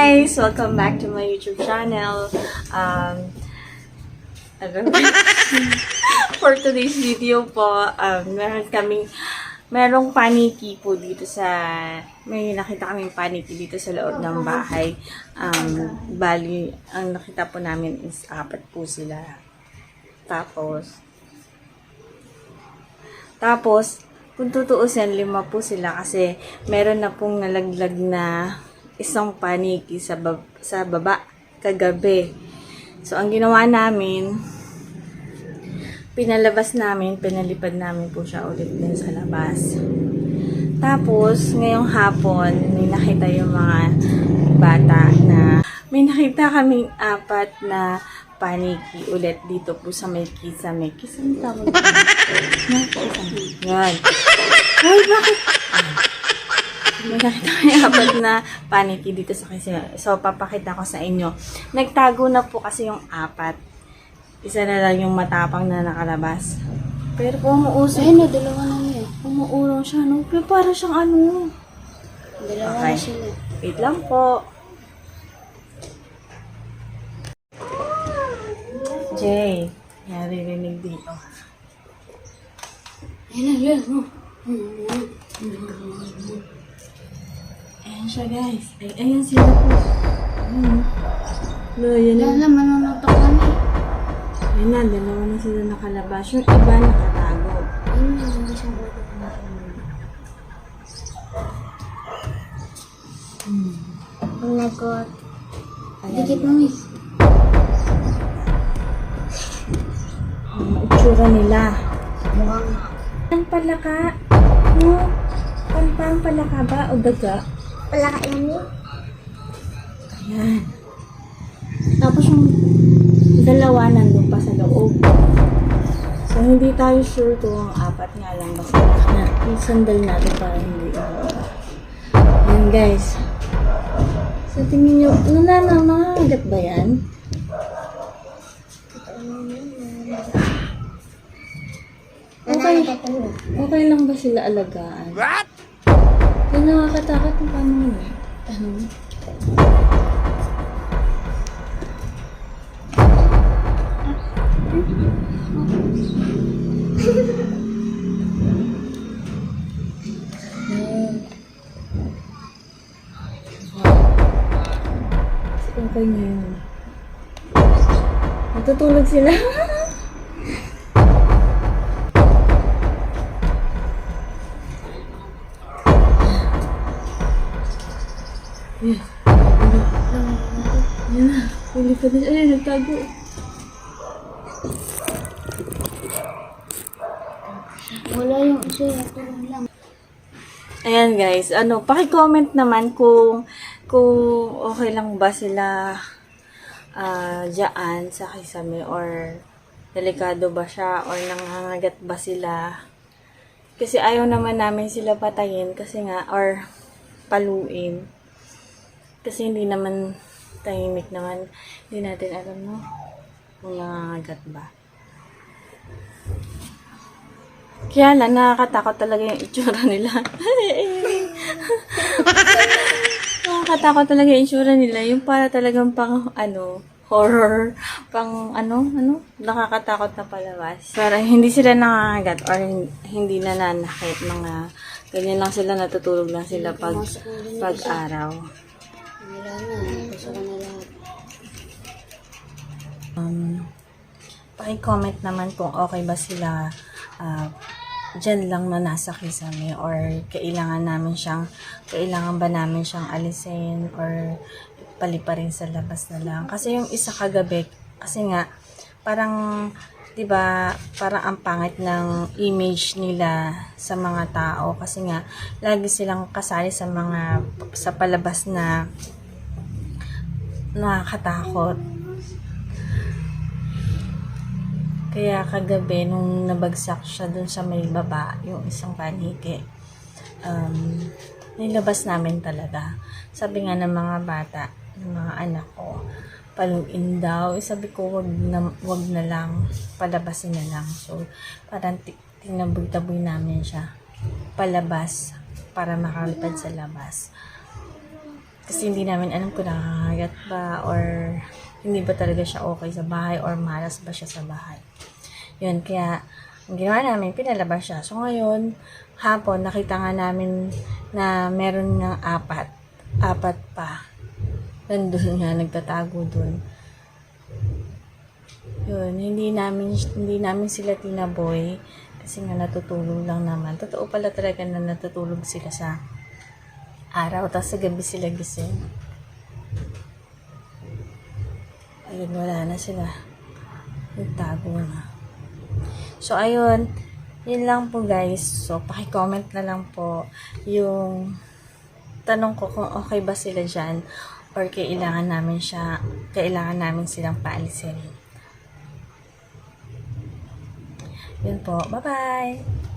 guys! Welcome back to my YouTube channel. For today's video po, merong paniki po dito may nakita kaming paniki dito sa loob ng bahay. Bali, ang nakita po namin is 4 po sila. Tapos, kung tutuusin, 5 po sila kasi meron na pong nalaglag na isang paniki sa baba kagabi. So, ang ginawa namin, pinalipad namin po siya ulit din sa labas. Tapos, ngayong hapon, may nakita yung mga bata na may nakita kaming 4 na paniki ulit dito po sa may kisame. Kisame tawag ko. Yan. Ay, bakit? May nakita kaming 4 na paniki dito sa kisame. So, papakita ko sa inyo. Nagtago na po kasi yung 4. Isa na lang yung matapang na nakalabas. Pero umuusok. Ayun na, dalawa na niya. Umuurong siya, no? Pero para siyang ano. Dalawa Okay. na sila. Wait lang po. Jay, naririnig dito. Ayun na, yun. Ayan siya, guys. Ayan sila po. Ayan Yan na. na, manunutok kami. Ayan na, dalawa na sila nakalabas. Yung iba nakatago. Ayun na, hindi siyang boto. Oh my God. Dikit mo, miss. Ang itsura nila. Mukhang Ang palaka. No? Pang palaka ba o daga? wala ka ini. Ayan. Tapos yung dalawa nandun pa sa loob. So, hindi tayo sure kung 4 nga lang ba sila. Isandal natin para hindi. Ayan, guys. So, tingin nyo, nangangagat ba yan? Okay lang ba sila alagaan? What? Kaya nakakatakot kung paano yun eh. Ano? Okay na yun. Natutulog sila. Yan. Yan na. Pilipad na siya. Ay, nagtago. Wala yung isa, tulong lang. Ayan guys, paki-comment naman kung okay lang ba sila dyan sa kisame or delikado ba siya or nangangagat ba sila. Kasi ayaw naman namin sila patayin kasi nga or paluin. Kasi hindi naman tahimik naman. Hindi natin alam, no? Kung nangangagat ba. Kaya lang, nakakatakot talaga yung itsura nila. Nakakatakot talaga yung itsura nila. Yung para talagang pang, horror. Pang, nakakatakot na palabas. Para hindi sila nangangagat or hindi nananakit. Mga, ganyan lang sila, natutulog lang sila pag-araw. Wala na, gusto ko na lahat. Paki-comment naman kung okay ba sila dyan lang na nasa kisame or kailangan ba namin siyang alisin or paliparin sa labas na lang. Kasi yung isa kagabi, kasi nga, parang, diba, parang ang pangit ng image nila sa mga tao. Kasi nga, lagi silang kasali sa palabas na nakakatakot. Kaya kagabi, nung nabagsak siya dun sa may baba, yung isang paniki, nilabas namin talaga. Sabi nga ng mga bata, ng mga anak ko, paluin daw. Sabi ko, wag na lang, palabasin na lang. So, parang tinaboy-taboy namin siya palabas para makalipad sa labas. Kasi hindi namin alam kung nakakagat ba or hindi ba talaga siya okay sa bahay or malas ba siya sa bahay. Yun, kaya ang ginawa namin, pinalabas siya. So ngayon, hapon, nakita nga namin na meron ng apat. Apat pa. Nandun nga, nagtatago dun. Yun, hindi namin sila tinaboy kasi nga natutulog lang naman. Totoo pala talaga na natutulog sila sa araw, tapos sa gabi sila gising. Ayun, wala na sila. Nagtago na. So, ayun. Yun lang po, guys. So, paki-comment na lang po yung tanong ko kung okay ba sila dyan or kailangan namin silang paalisin. Yun po. Bye-bye!